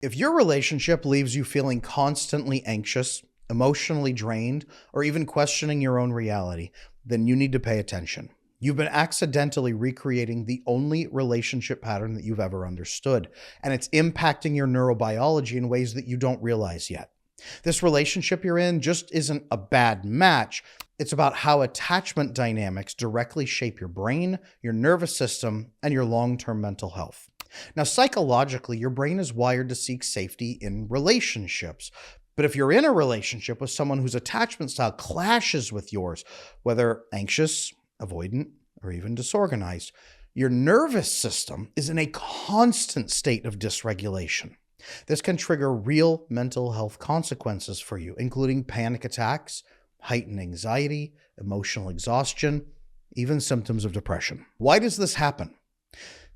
If your relationship leaves you feeling constantly anxious, emotionally drained, or even questioning your own reality, then you need to pay attention. You've been accidentally recreating the only relationship pattern that you've ever understood, and it's impacting your neurobiology in ways that you don't realize yet. This relationship you're in just isn't a bad match. It's about how attachment dynamics directly shape your brain, your nervous system, and your long-term mental health. Now, psychologically, your brain is wired to seek safety in relationships. But if you're in a relationship with someone whose attachment style clashes with yours, whether anxious, avoidant, or even disorganized, your nervous system is in a constant state of dysregulation. This can trigger real mental health consequences for you, including panic attacks, heightened anxiety, emotional exhaustion, even symptoms of depression. Why does this happen?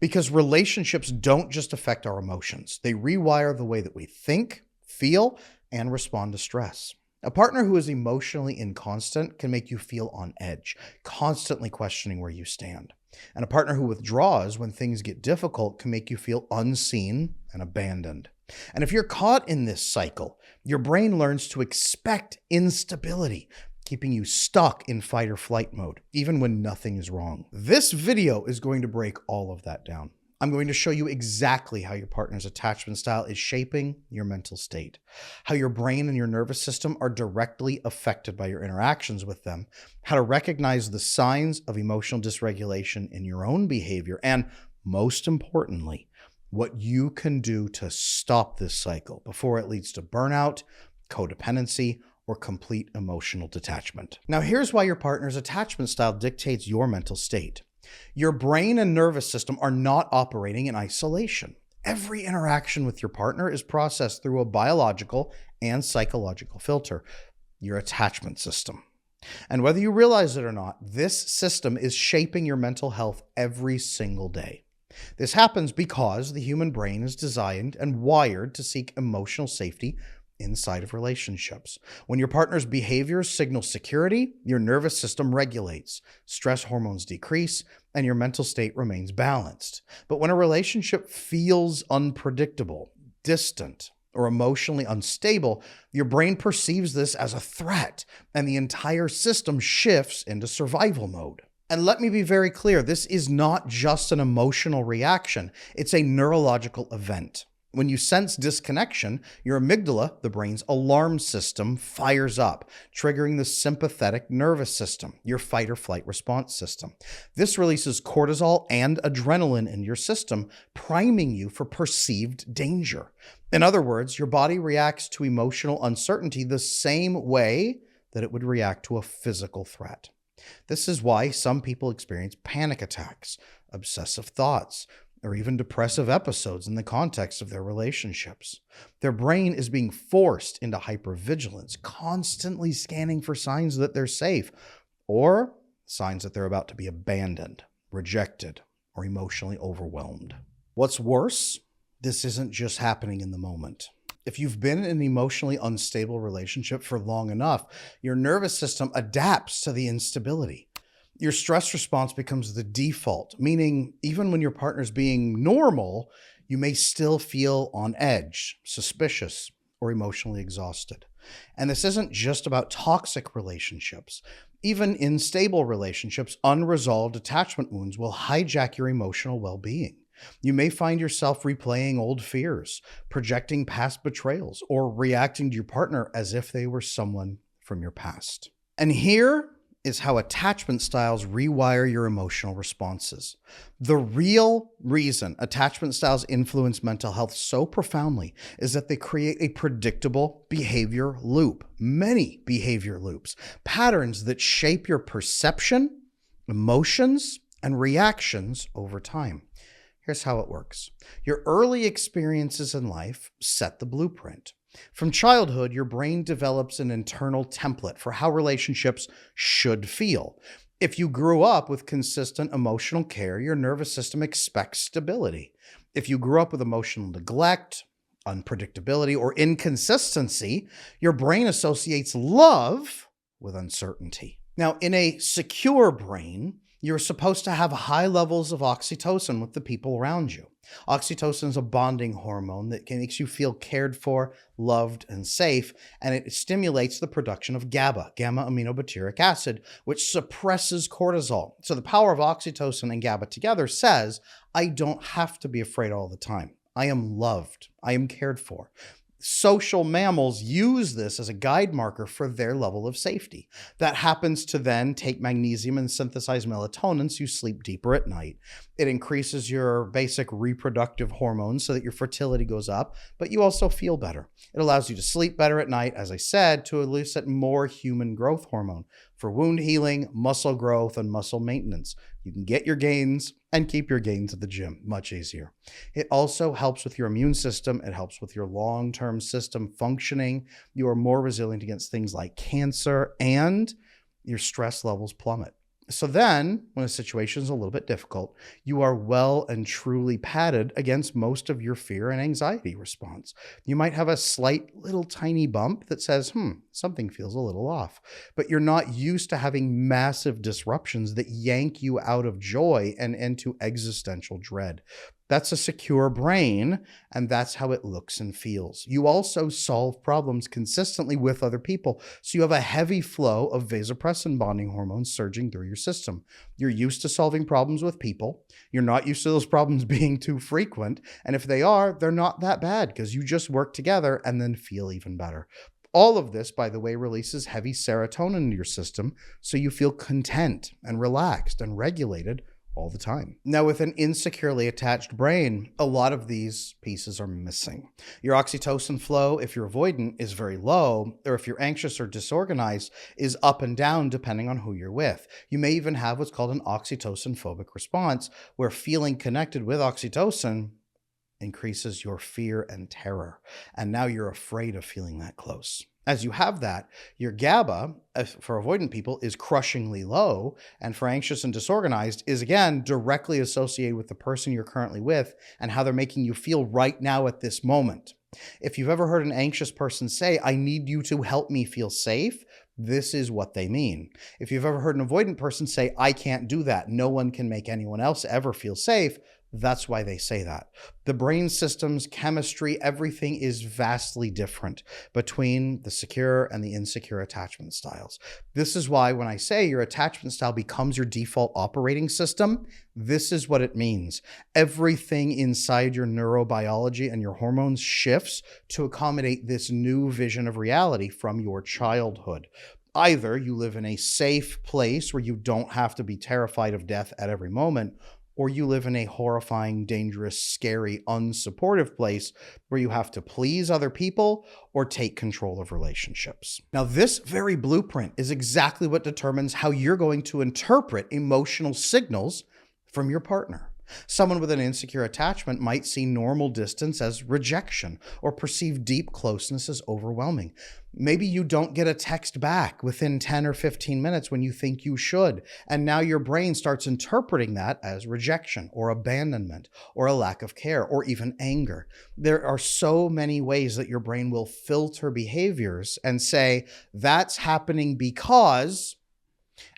Because relationships don't just affect our emotions. They rewire the way that we think, feel, and respond to stress. A partner who is emotionally inconstant can make you feel on edge, constantly questioning where you stand. And a partner who withdraws when things get difficult can make you feel unseen and abandoned. And if you're caught in this cycle, your brain learns to expect instability, keeping you stuck in fight or flight mode, even when nothing is wrong. This video is going to break all of that down. I'm going to show you exactly how your partner's attachment style is shaping your mental state, how your brain and your nervous system are directly affected by your interactions with them, how to recognize the signs of emotional dysregulation in your own behavior, and most importantly, what you can do to stop this cycle before it leads to burnout, codependency, or complete emotional detachment. Now, here's why your partner's attachment style dictates your mental state. Your brain and nervous system are not operating in isolation. Every interaction with your partner is processed through a biological and psychological filter, your attachment system. And whether you realize it or not, this system is shaping your mental health every single day. This happens because the human brain is designed and wired to seek emotional safety inside of relationships. When your partner's behaviors signal security, your nervous system regulates, stress hormones decrease, and your mental state remains balanced. But when a relationship feels unpredictable, distant, or emotionally unstable, your brain perceives this as a threat, and the entire system shifts into survival mode. And let me be very clear, this is not just an emotional reaction, it's a neurological event. When you sense disconnection, your amygdala, the brain's alarm system, fires up, triggering the sympathetic nervous system, your fight or flight response system. This releases cortisol and adrenaline in your system, priming you for perceived danger. In other words, your body reacts to emotional uncertainty the same way that it would react to a physical threat. This is why some people experience panic attacks, obsessive thoughts, or even depressive episodes in the context of their relationships. Their brain is being forced into hypervigilance, constantly scanning for signs that they're safe, or signs that they're about to be abandoned, rejected, or emotionally overwhelmed. What's worse, this isn't just happening in the moment. If you've been in an emotionally unstable relationship for long enough, your nervous system adapts to the instability. Your stress response becomes the default, meaning even when your partner's being normal, you may still feel on edge, suspicious, or emotionally exhausted. And this isn't just about toxic relationships. Even in stable relationships, unresolved attachment wounds will hijack your emotional well-being. You may find yourself replaying old fears, projecting past betrayals, or reacting to your partner as if they were someone from your past. And here is how attachment styles rewire your emotional responses. The real reason attachment styles influence mental health so profoundly is that they create a predictable behavior loop, many behavior loops, patterns that shape your perception, emotions, and reactions over time. Here's how it works. Your early experiences in life set the blueprint. From childhood, your brain develops an internal template for how relationships should feel. If you grew up with consistent emotional care, your nervous system expects stability. If you grew up with emotional neglect, unpredictability, or inconsistency, your brain associates love with uncertainty. Now, in a secure brain, You're supposed to have high levels of oxytocin with the people around you. Oxytocin is a bonding hormone that makes you feel cared for, loved, and safe, and it stimulates the production of GABA, gamma aminobutyric acid, which suppresses cortisol. So the power of oxytocin and GABA together says, I don't have to be afraid all the time. I am loved. I am cared for. Social mammals use this as a guide marker for their level of safety. That happens to then take magnesium and synthesize melatonin so you sleep deeper at night. It increases your basic reproductive hormones so that your fertility goes up, but you also feel better. It allows you to sleep better at night, as I said, to elicit more human growth hormone for wound healing, muscle growth, and muscle maintenance. You can get your gains and keep your gains at the gym much easier. It also helps with your immune system. It helps with your long-term system functioning. You are more resilient against things like cancer, and your stress levels plummet. So then, when a situation is a little bit difficult, you are well and truly padded against most of your fear and anxiety response. You might have a slight little tiny bump that says, something feels a little off, but you're not used to having massive disruptions that yank you out of joy and into existential dread. That's a secure brain, and that's how it looks and feels. You also solve problems consistently with other people, so you have a heavy flow of vasopressin bonding hormones surging through your system. You're used to solving problems with people. You're not used to those problems being too frequent, and if they are, they're not that bad because you just work together and then feel even better. All of this, by the way, releases heavy serotonin into your system, so you feel content and relaxed and regulated all the time. Now, with an insecurely attached brain, a lot of these pieces are missing. Your oxytocin flow, if you're avoidant, is very low, or if you're anxious or disorganized, is up and down depending on who you're with. You may even have what's called an oxytocin phobic response, where feeling connected with oxytocin increases your fear and terror. And now you're afraid of feeling that close. As you have that, your GABA, for avoidant people, is crushingly low, and for anxious and disorganized is, again, directly associated with the person you're currently with and how they're making you feel right now at this moment. If you've ever heard an anxious person say, I need you to help me feel safe, this is what they mean. If you've ever heard an avoidant person say, I can't do that, no one can make anyone else ever feel safe, that's why they say that. The brain systems, chemistry, everything is vastly different between the secure and the insecure attachment styles. This is why when I say your attachment style becomes your default operating system, this is what it means. Everything inside your neurobiology and your hormones shifts to accommodate this new vision of reality from your childhood. Either you live in a safe place where you don't have to be terrified of death at every moment, or you live in a horrifying, dangerous, scary, unsupportive place where you have to please other people or take control of relationships. Now, this very blueprint is exactly what determines how you're going to interpret emotional signals from your partner. Someone with an insecure attachment might see normal distance as rejection or perceive deep closeness as overwhelming. Maybe you don't get a text back within 10 or 15 minutes when you think you should, and now your brain starts interpreting that as rejection or abandonment or a lack of care or even anger. There are so many ways that your brain will filter behaviors and say, that's happening because,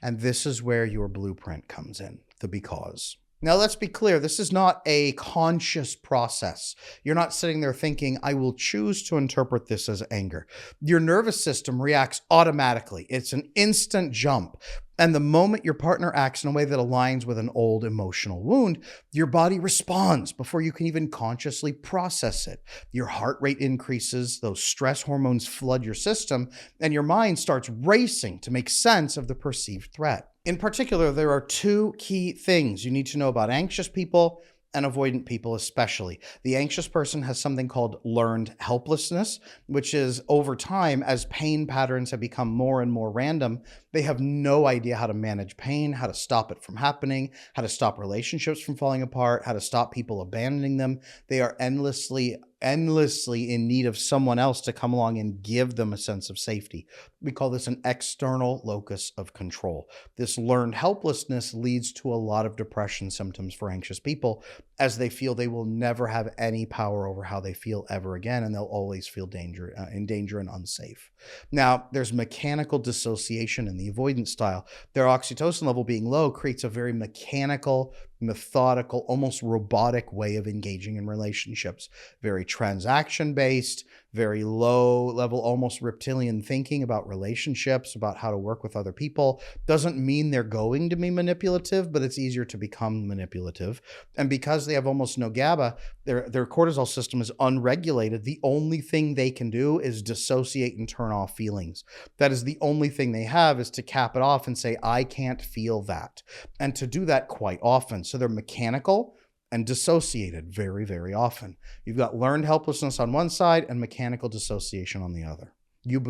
and this is where your blueprint comes in, the because. Now, let's be clear. This is not a conscious process. You're not sitting there thinking, I will choose to interpret this as anger. Your nervous system reacts automatically. It's an instant jump. And the moment your partner acts in a way that aligns with an old emotional wound, your body responds before you can even consciously process it. Your heart rate increases, those stress hormones flood your system, and your mind starts racing to make sense of the perceived threat. In particular, there are two key things you need to know about anxious people and avoidant people especially. The anxious person has something called learned helplessness, which is over time, as pain patterns have become more and more random, they have no idea how to manage pain, how to stop it from happening, how to stop relationships from falling apart, how to stop people abandoning them. They are endlessly in need of someone else to come along and give them a sense of safety. We call this an external locus of control. This learned helplessness leads to a lot of depression symptoms for anxious people, as they feel they will never have any power over how they feel ever again, and they'll always feel in danger and unsafe. Now, there's mechanical dissociation in the the avoidant style. Their oxytocin level being low creates a very mechanical, methodical, almost robotic way of engaging in relationships. Very transaction-based, very low level, almost reptilian thinking about relationships, about how to work with other people. Doesn't mean they're going to be manipulative, but it's easier to become manipulative. And because they have almost no GABA, their cortisol system is unregulated. The only thing they can do is dissociate and turn off feelings. That is the only thing they have, is to cap it off and say, I can't feel that. And to do that quite often. So they're mechanical and dissociated very, very often. You've got learned helplessness on one side and mechanical dissociation on the other. You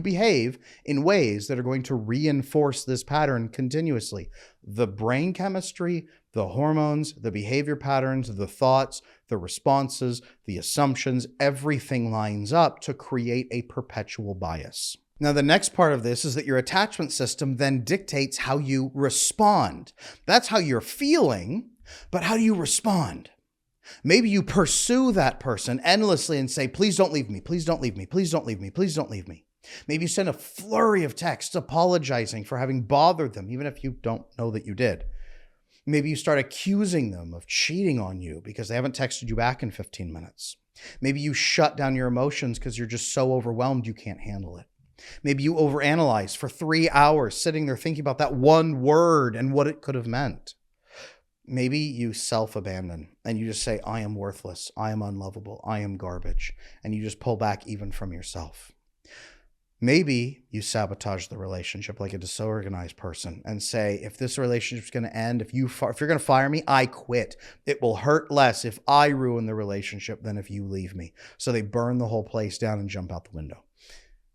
behave in ways that are going to reinforce this pattern continuously. The brain chemistry, the hormones, the behavior patterns, the thoughts, the responses, the assumptions, everything lines up to create a perpetual bias. Now, the next part of this is that your attachment system then dictates how you respond. That's how you're feeling, but how do you respond? Maybe you pursue that person endlessly and say, please don't leave me, please don't leave me, please don't leave me, please don't leave me. Maybe you send a flurry of texts apologizing for having bothered them, even if you don't know that you did. Maybe you start accusing them of cheating on you because they haven't texted you back in 15 minutes. Maybe you shut down your emotions because you're just so overwhelmed you can't handle it. Maybe you overanalyze for 3 hours sitting there thinking about that one word and what it could have meant. Maybe you self-abandon and you just say, I am worthless, I am unlovable, I am garbage, and you just pull back even from yourself. Maybe you sabotage the relationship like a disorganized person and say, if this relationship's going to end, if you're going to fire me, I quit. It will hurt less if I ruin the relationship than if you leave me. So they burn the whole place down and jump out the window.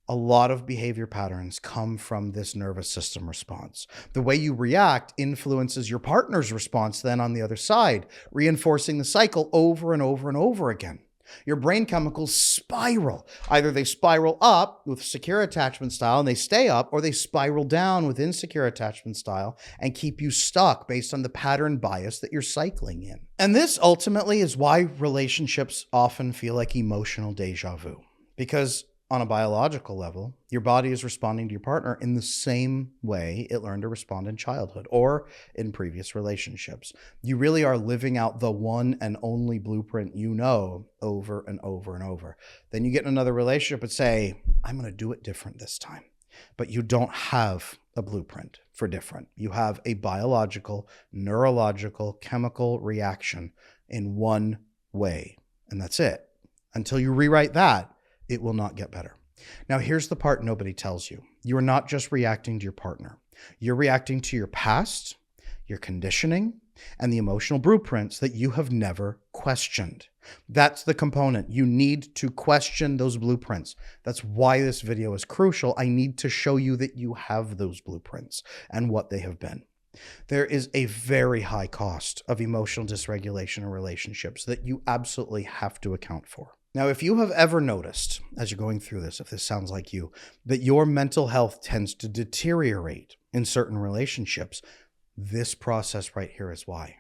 A lot of behavior patterns come from this nervous system response. The way you react influences your partner's response then on the other side, reinforcing the cycle over and over and over again. Your brain chemicals spiral. Either they spiral up with secure attachment style and they stay up, or they spiral down with insecure attachment style and keep you stuck based on the pattern bias that you're cycling in. And this ultimately is why relationships often feel like emotional deja vu. Because on a biological level, your body is responding to your partner in the same way it learned to respond in childhood or in previous relationships. You really are living out the one and only blueprint you know over and over and over. Then you get in another relationship and say, I'm going to do it different this time. But you don't have a blueprint for different. You have a biological, neurological, chemical reaction in one way. And that's it. Until you rewrite that, it will not get better. Now, here's the part nobody tells you. You are not just reacting to your partner. You're reacting to your past, your conditioning, and the emotional blueprints that you have never questioned. That's the component. You need to question those blueprints. That's why this video is crucial. I need to show you that you have those blueprints and what they have been. There is a very high cost of emotional dysregulation in relationships that you absolutely have to account for. Now, if you have ever noticed, as you're going through this, if this sounds like you, that your mental health tends to deteriorate in certain relationships, this process right here is why.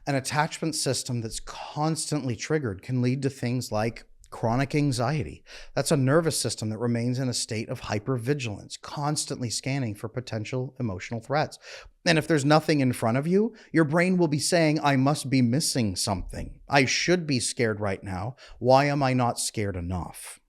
An attachment system that's constantly triggered can lead to things like chronic anxiety. That's a nervous system that remains in a state of hypervigilance, constantly scanning for potential emotional threats. And if there's nothing in front of you, your brain will be saying, I must be missing something. I should be scared right now. Why am I not scared enough?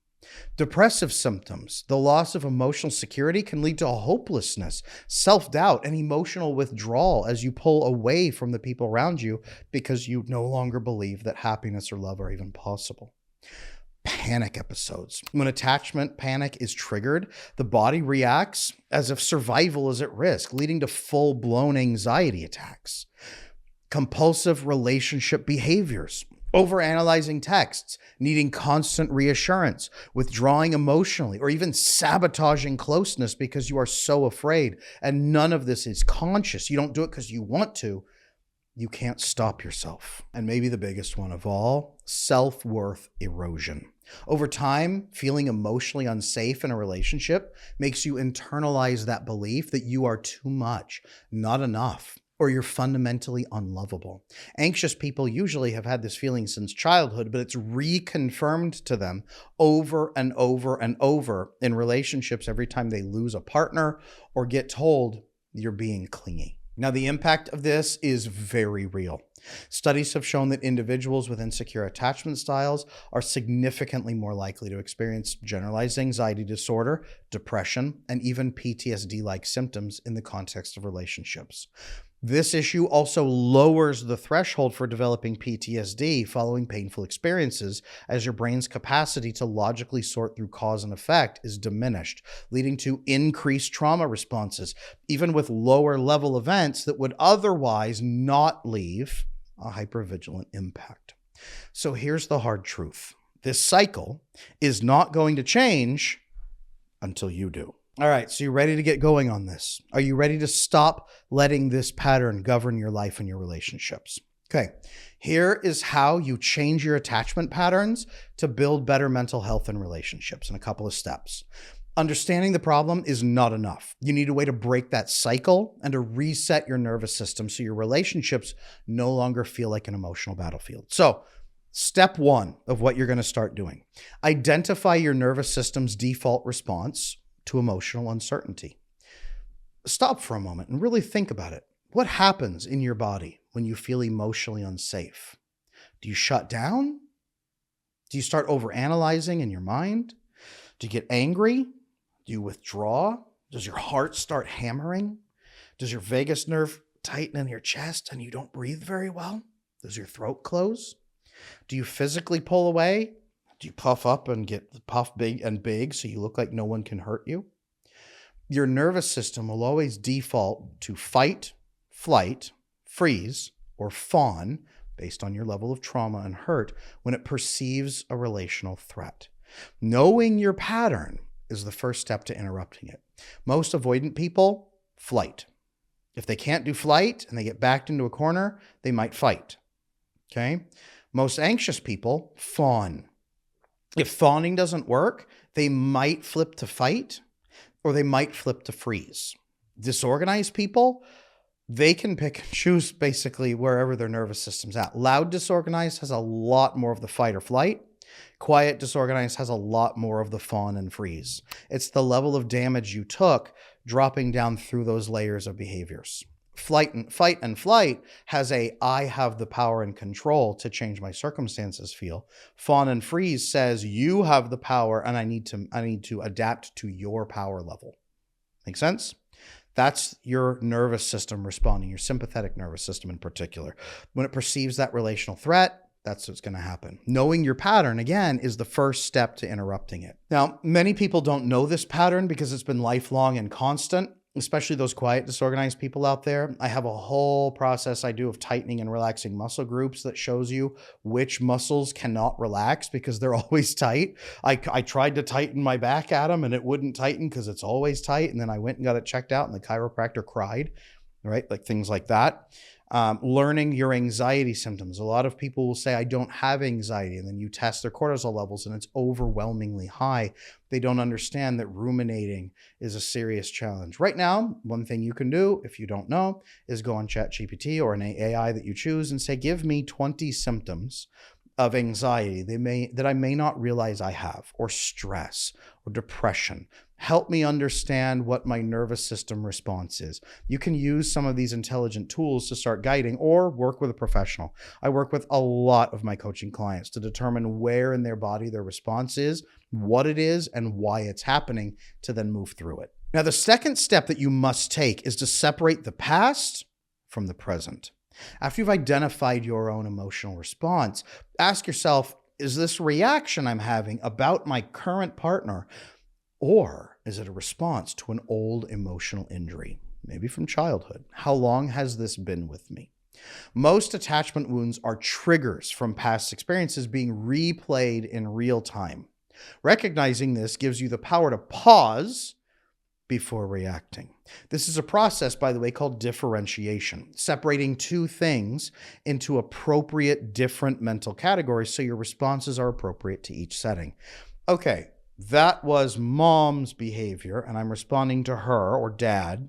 Depressive symptoms, the loss of emotional security, can lead to hopelessness, self-doubt, and emotional withdrawal as you pull away from the people around you because you no longer believe that happiness or love are even possible. Panic episodes. When attachment panic is triggered, the body reacts as if survival is at risk, leading to full-blown anxiety attacks. Compulsive relationship behaviors. Overanalyzing texts, needing constant reassurance, withdrawing emotionally, or even sabotaging closeness because you are so afraid. And none of this is conscious. You don't do it because you want to. You can't stop yourself. And maybe the biggest one of all, self-worth erosion. Over time, feeling emotionally unsafe in a relationship makes you internalize that belief that you are too much, not enough, or you're fundamentally unlovable. Anxious people usually have had this feeling since childhood, but it's reconfirmed to them over and over and over in relationships every time they lose a partner or get told you're being clingy. Now, the impact of this is very real. Studies have shown that individuals with insecure attachment styles are significantly more likely to experience generalized anxiety disorder, depression, and even PTSD-like symptoms in the context of relationships. This issue also lowers the threshold for developing PTSD following painful experiences, as your brain's capacity to logically sort through cause and effect is diminished, leading to increased trauma responses, even with lower level events that would otherwise not leave a hypervigilant impact. So here's the hard truth. This cycle is not going to change until you do. All right, so you're ready to get going on this. Are you ready to stop letting this pattern govern your life and your relationships? Okay, here is how you change your attachment patterns to build better mental health and relationships in a couple of steps. Understanding the problem is not enough. You need a way to break that cycle and to reset your nervous system so your relationships no longer feel like an emotional battlefield. So, step one of what you're going to start doing. Identify your nervous system's default response to emotional uncertainty. Stop for a moment and really think about it. What happens in your body when you feel emotionally unsafe? Do you shut down? Do you start overanalyzing in your mind? Do you get angry? Do you withdraw? Does your heart start hammering? Does your vagus nerve tighten in your chest and you don't breathe very well? Does your throat close? Do you physically pull away? Do you puff up and get puff big and big so you look like no one can hurt you? Your nervous system will always default to fight, flight, freeze, or fawn based on your level of trauma and hurt when it perceives a relational threat. Knowing your pattern is the first step to interrupting it. Most avoidant people, flight. If they can't do flight and they get backed into a corner, they might fight. Okay? Most anxious people, fawn. If fawning doesn't work, they might flip to fight or they might flip to freeze. Disorganized people, they can pick and choose basically wherever their nervous system's at. Loud disorganized has a lot more of the fight or flight. Quiet disorganized has a lot more of the fawn and freeze. It's the level of damage you took dropping down through those layers of behaviors. Fight and flight has a I have the power and control to change my circumstances feel. Fawn and freeze says you have the power and I need to adapt to your power level. Make sense? That's your nervous system responding, your sympathetic nervous system in particular. When it perceives that relational threat, that's what's going to happen. Knowing your pattern, again, is the first step to interrupting it. Now, many people don't know this pattern because it's been lifelong and constant, especially those quiet, disorganized people out there. I have a whole process I do of tightening and relaxing muscle groups that shows you which muscles cannot relax because they're always tight. I tried to tighten my back at them and it wouldn't tighten because it's always tight. And then I went and got it checked out and the chiropractor cried, right? Like things like that. Learning your anxiety symptoms. A lot of people will say, I don't have anxiety. And then you test their cortisol levels and it's overwhelmingly high. They don't understand that ruminating is a serious challenge. Right now, one thing you can do, if you don't know, is go on ChatGPT or an AI that you choose and say, give me 20 symptoms of anxiety that I may not realize I have, or stress, or depression. Help me understand what my nervous system response is. You can use some of these intelligent tools to start guiding or work with a professional. I work with a lot of my coaching clients to determine where in their body their response is, what it is, and why it's happening to then move through it. Now, the second step that you must take is to separate the past from the present. After you've identified your own emotional response, ask yourself, is this reaction I'm having about my current partner, or is it a response to an old emotional injury, maybe from childhood? How long has this been with me? Most attachment wounds are triggers from past experiences being replayed in real time. Recognizing this gives you the power to pause before reacting. This is a process, by the way, called differentiation, separating two things into appropriate different mental categories so your responses are appropriate to each setting. Okay, that was mom's behavior and I'm responding to her, or dad.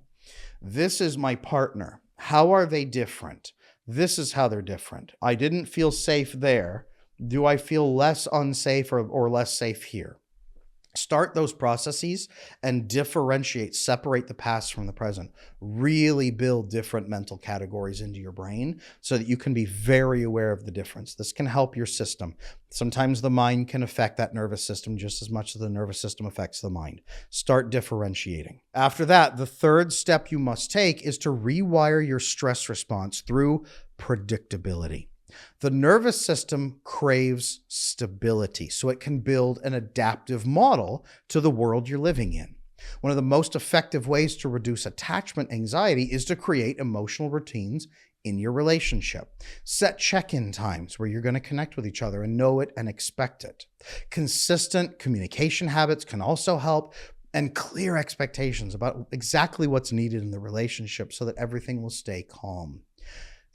This is my partner How are they different? This is how they're different. I didn't feel safe there. Do I feel less unsafe or less safe here? Start those processes and differentiate, separate the past from the present. Really build different mental categories into your brain so that you can be very aware of the difference. This can help your system. Sometimes the mind can affect that nervous system just as much as the nervous system affects the mind. Start differentiating. After that, the third step you must take is to rewire your stress response through predictability. The nervous system craves stability, so it can build an adaptive model to the world you're living in. One of the most effective ways to reduce attachment anxiety is to create emotional routines in your relationship. Set check-in times where you're going to connect with each other and know it and expect it. Consistent communication habits can also help, and clear expectations about exactly what's needed in the relationship so that everything will stay calm.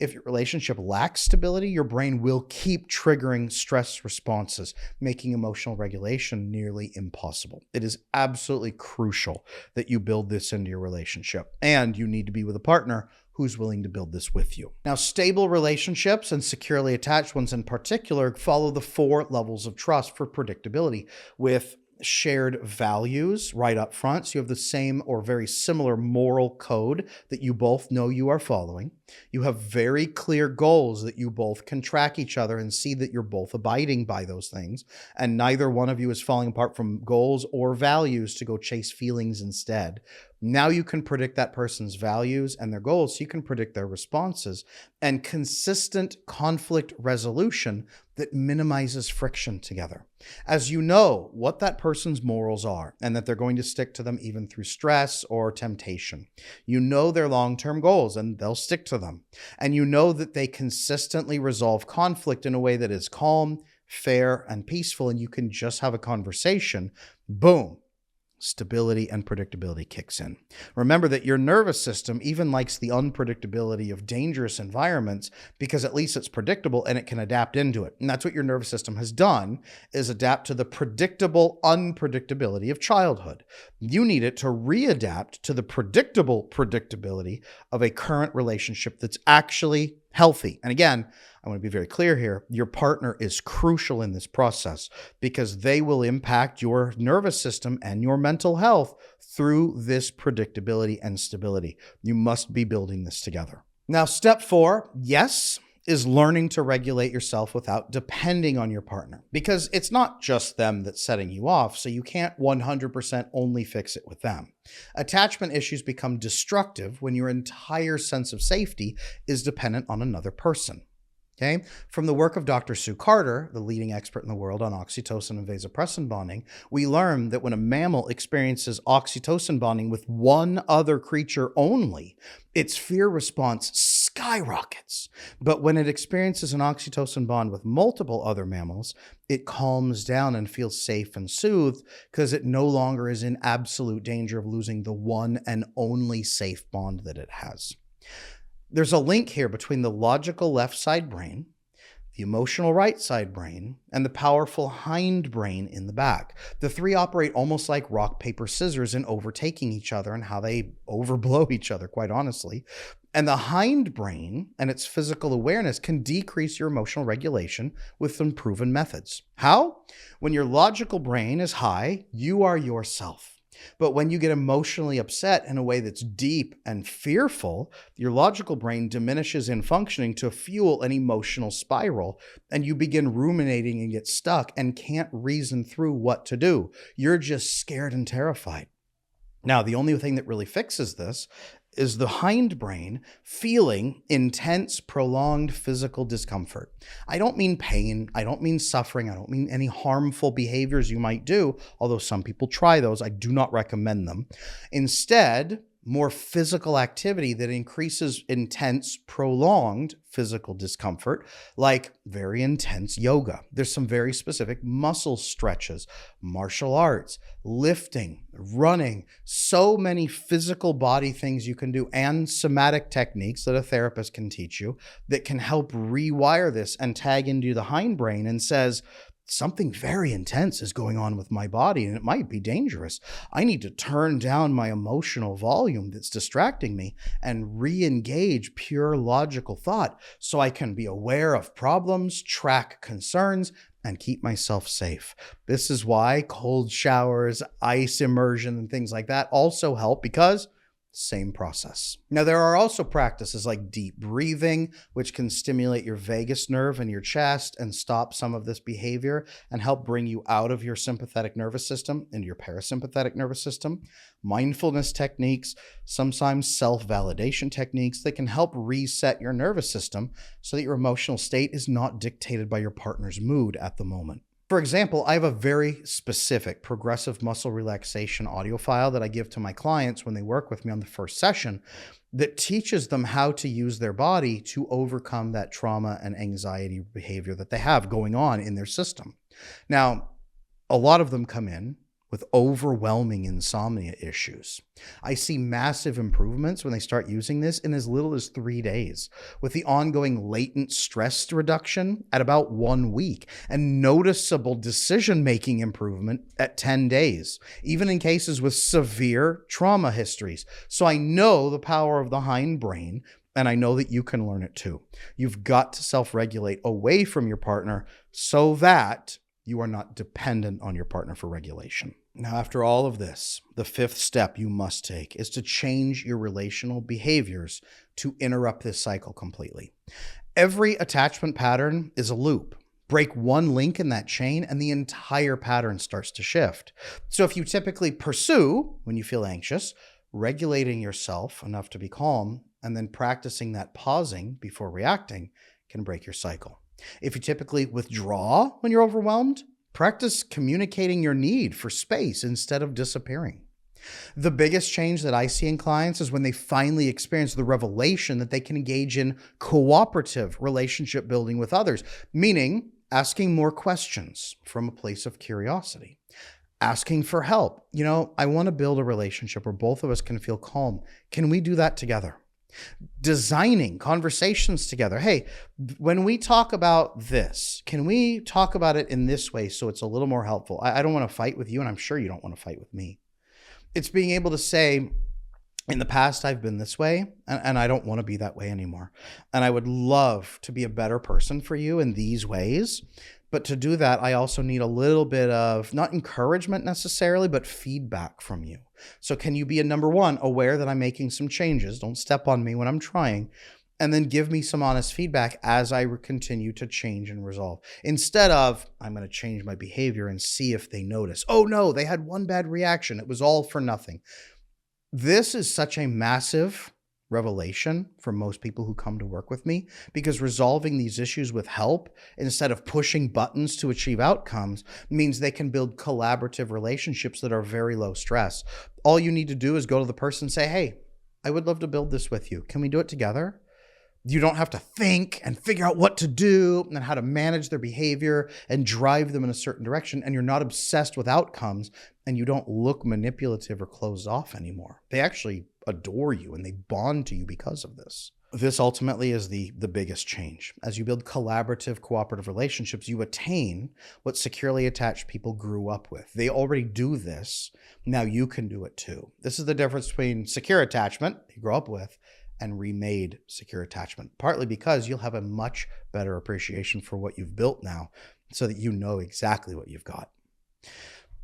If your relationship lacks stability, your brain will keep triggering stress responses, making emotional regulation nearly impossible. It is absolutely crucial that you build this into your relationship, and you need to be with a partner who's willing to build this with you. Now, stable relationships, and securely attached ones in particular, follow the 4 levels of trust for predictability, with shared values right up front. So you have the same or very similar moral code that you both know you are following. You have very clear goals that you both can track each other and see that you're both abiding by those things. And neither one of you is falling apart from goals or values to go chase feelings instead. Now you can predict that person's values and their goals, so you can predict their responses, and consistent conflict resolution that minimizes friction together. As you know what that person's morals are and that they're going to stick to them even through stress or temptation. You know their long-term goals and they'll stick to them. And you know that they consistently resolve conflict in a way that is calm, fair, and peaceful, and you can just have a conversation. Boom. Stability and predictability kicks in. Remember that your nervous system even likes the unpredictability of dangerous environments because at least it's predictable and it can adapt into it. And that's what your nervous system has done, is adapt to the predictable unpredictability of childhood. You need it to readapt to the predictable predictability of a current relationship that's actually healthy. And again, I want to be very clear here. Your partner is crucial in this process because they will impact your nervous system and your mental health through this predictability and stability. You must be building this together. Now, step 4, yes, is learning to regulate yourself without depending on your partner, because it's not just them that's setting you off, so you can't 100% only fix it with them. Attachment issues become destructive when your entire sense of safety is dependent on another person. Okay. From the work of Dr. Sue Carter, the leading expert in the world on oxytocin and vasopressin bonding, we learned that when a mammal experiences oxytocin bonding with one other creature only, its fear response skyrockets. But when it experiences an oxytocin bond with multiple other mammals, it calms down and feels safe and soothed because it no longer is in absolute danger of losing the one and only safe bond that it has. There's a link here between the logical left side brain, the emotional right side brain, and the powerful hind brain in the back. The 3 operate almost like rock, paper, scissors in overtaking each other and how they overblow each other, quite honestly. And the hind brain and its physical awareness can decrease your emotional regulation with some proven methods. How? When your logical brain is high, you are yourself. But when you get emotionally upset in a way that's deep and fearful, your logical brain diminishes in functioning to fuel an emotional spiral, and you begin ruminating and get stuck and can't reason through what to do. You're just scared and terrified. Now, the only thing that really fixes this is the hind brain feeling intense, prolonged physical discomfort. I don't mean pain. I don't mean suffering. I don't mean any harmful behaviors you might do, although some people try those. I do not recommend them. Instead, more physical activity that increases intense, prolonged physical discomfort, like very intense yoga. There's some very specific muscle stretches, martial arts, lifting, running, so many physical body things you can do, and somatic techniques that a therapist can teach you that can help rewire this and tag into the hindbrain and says, something very intense is going on with my body and it might be dangerous. I need to turn down my emotional volume that's distracting me and re-engage pure logical thought so I can be aware of problems, track concerns, and keep myself safe. This is why cold showers, ice immersion, and things like that also help, because same process. Now, there are also practices like deep breathing, which can stimulate your vagus nerve in your chest and stop some of this behavior and help bring you out of your sympathetic nervous system into your parasympathetic nervous system. Mindfulness techniques, sometimes self-validation techniques that can help reset your nervous system so that your emotional state is not dictated by your partner's mood at the moment. For example, I have a very specific progressive muscle relaxation audio file that I give to my clients when they work with me on the first session that teaches them how to use their body to overcome that trauma and anxiety behavior that they have going on in their system. Now, a lot of them come in with overwhelming insomnia issues. I see massive improvements when they start using this in as little as 3 days, with the ongoing latent stress reduction at about 1 week and noticeable decision-making improvement at 10 days, even in cases with severe trauma histories. So I know the power of the hind brain, and I know that you can learn it too. You've got to self-regulate away from your partner so that you are not dependent on your partner for regulation. Now, after all of this, the fifth step you must take is to change your relational behaviors to interrupt this cycle completely. Every attachment pattern is a loop. Break one link in that chain and the entire pattern starts to shift. So if you typically pursue when you feel anxious, regulating yourself enough to be calm and then practicing that pausing before reacting can break your cycle. If you typically withdraw when you're overwhelmed, practice communicating your need for space instead of disappearing. The biggest change that I see in clients is when they finally experience the revelation that they can engage in cooperative relationship building with others, meaning asking more questions from a place of curiosity, asking for help. I want to build a relationship where both of us can feel calm. Can we do that together? Designing conversations together. Hey, when we talk about this, can we talk about it in this way so it's a little more helpful? I don't want to fight with you, and I'm sure you don't want to fight with me. It's being able to say, in the past, I've been this way, and I don't want to be that way anymore. And I would love to be a better person for you in these ways. But to do that, I also need a little bit of, not encouragement necessarily, but feedback from you. So can you be number one, aware that I'm making some changes? Don't step on me when I'm trying. And then give me some honest feedback as I continue to change and resolve. Instead of, I'm going to change my behavior and see if they notice. Oh no, they had one bad reaction. It was all for nothing. This is such a massive revelation for most people who come to work with me, because resolving these issues with help instead of pushing buttons to achieve outcomes means they can build collaborative relationships that are very low stress. All you need to do is go to the person and say, hey, I would love to build this with you. Can we do it together? You don't have to think and figure out what to do and how to manage their behavior and drive them in a certain direction. And you're not obsessed with outcomes, and you don't look manipulative or closed off anymore. They actually adore you and they bond to you because of this. This ultimately is the biggest change. As you build collaborative, cooperative relationships, you attain what securely attached people grew up with. They already do this. Now you can do it too. This is the difference between secure attachment you grew up with and remade secure attachment, partly because you'll have a much better appreciation for what you've built now so that you know exactly what you've got.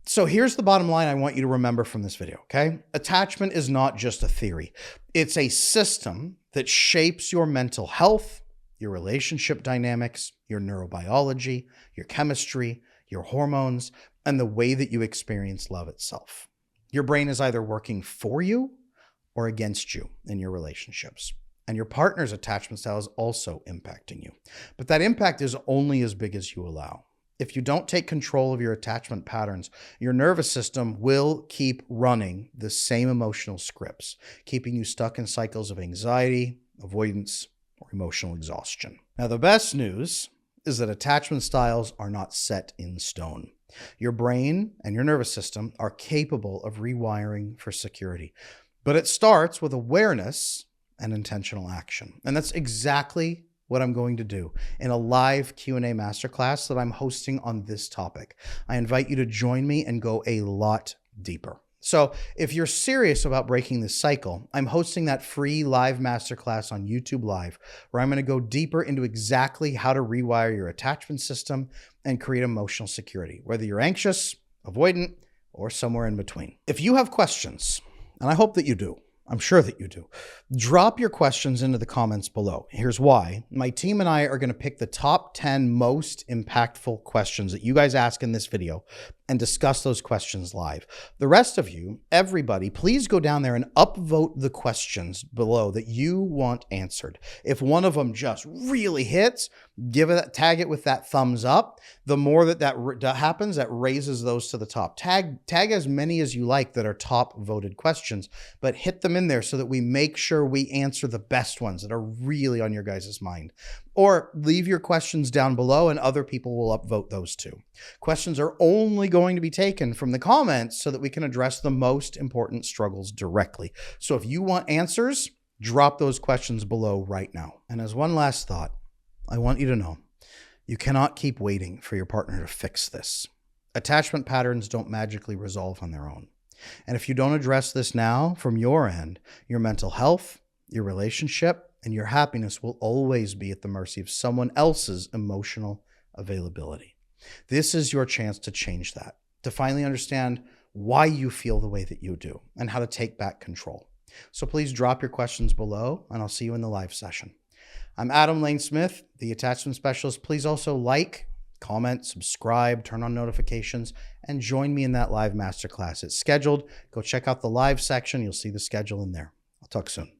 So here's the bottom line I want you to remember from this video, okay? Attachment is not just a theory. It's a system that shapes your mental health, your relationship dynamics, your neurobiology, your chemistry, your hormones, and the way that you experience love itself. Your brain is either working for you or against you in your relationships. And your partner's attachment style is also impacting you. But that impact is only as big as you allow. If you don't take control of your attachment patterns, your nervous system will keep running the same emotional scripts, keeping you stuck in cycles of anxiety, avoidance, or emotional exhaustion. Now, the best news is that attachment styles are not set in stone. Your brain and your nervous system are capable of rewiring for security. But it starts with awareness and intentional action. And that's exactly what I'm going to do in a live Q&A masterclass that I'm hosting on this topic. I invite you to join me and go a lot deeper. So if you're serious about breaking this cycle, I'm hosting that free live masterclass on YouTube Live, where I'm going to go deeper into exactly how to rewire your attachment system and create emotional security, whether you're anxious, avoidant, or somewhere in between. If you have questions, and I hope that you do, I'm sure that you do, drop your questions into the comments below. Here's why. My team and I are going to pick the top 10 most impactful questions that you guys ask in this video and discuss those questions live. The rest of you, everybody, please go down there and upvote the questions below that you want answered. If one of them just really hits, tag it with that thumbs up. The more that happens, that raises those to the top. Tag as many as you like that are top voted questions, but hit them in there so that we make sure we answer the best ones that are really on your guys' mind. Or leave your questions down below and other people will upvote those too. Questions are only going to be taken from the comments so that we can address the most important struggles directly. So if you want answers, drop those questions below right now. And as one last thought, I want you to know, you cannot keep waiting for your partner to fix this. Attachment patterns don't magically resolve on their own. And if you don't address this now from your end, your mental health, your relationship, and your happiness will always be at the mercy of someone else's emotional availability. This is your chance to change that, to finally understand why you feel the way that you do and how to take back control. So please drop your questions below and I'll see you in the live session. I'm Adam Lane Smith, the attachment specialist. Please also like, comment, subscribe, turn on notifications, and join me in that live masterclass. It's scheduled. Go check out the live section. You'll see the schedule in there. I'll talk soon.